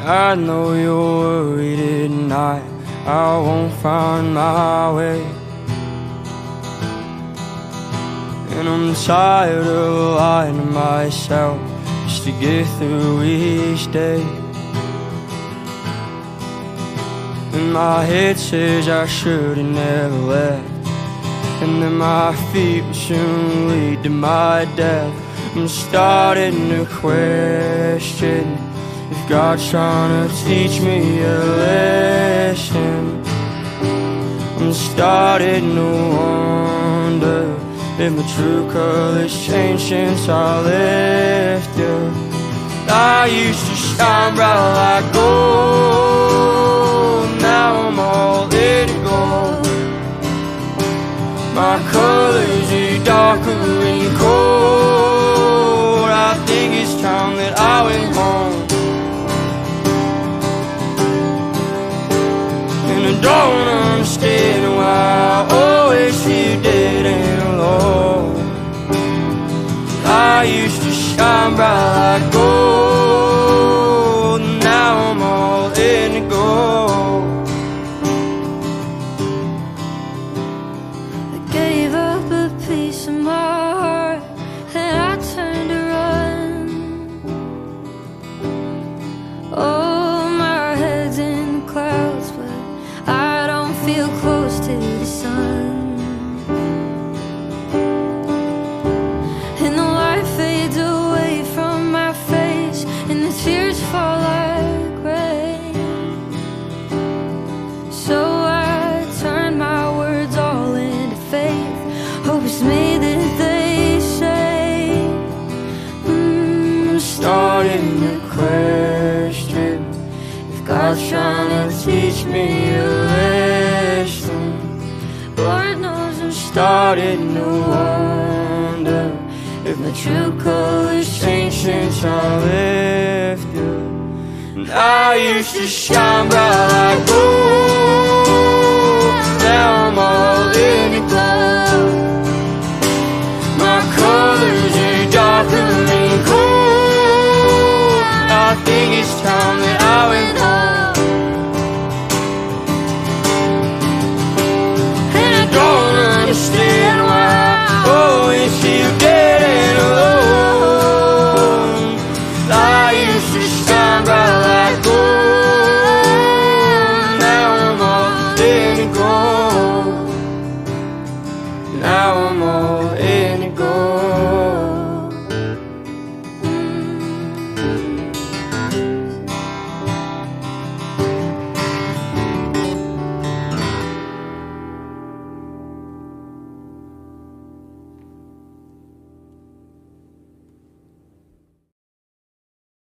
I know you're worried at night I won't find my way. And I'm tired of lying to myself just to get through each day. And my head says I should've never left, and that my feet will soon lead to my death. I'm starting to question if God's trying to teach me a lesson. I'm starting to wonder if my true colors changed since I left you. I used to shine bright like gold, now I'm all indigo. My colors are darker and cold. I think it's time that I went home. And I don't understand why I always feel dead and alone. I used to shine bright like gold, now I'm all indigo. I gave up a piece of my heart and I turned to run. Oh, my head's in the clouds, but I don't feel close to the sun. And the light fades away from my face, and the tears fall like rain. So I turn my words all into faith. Hope it's me that they say. I'm Starting to question if God's trying to teach me a lesson. Lord knows I'm Starting to wonder if my true colors changed since I left you. And I used to shine bright like gold, now I'm all indigo.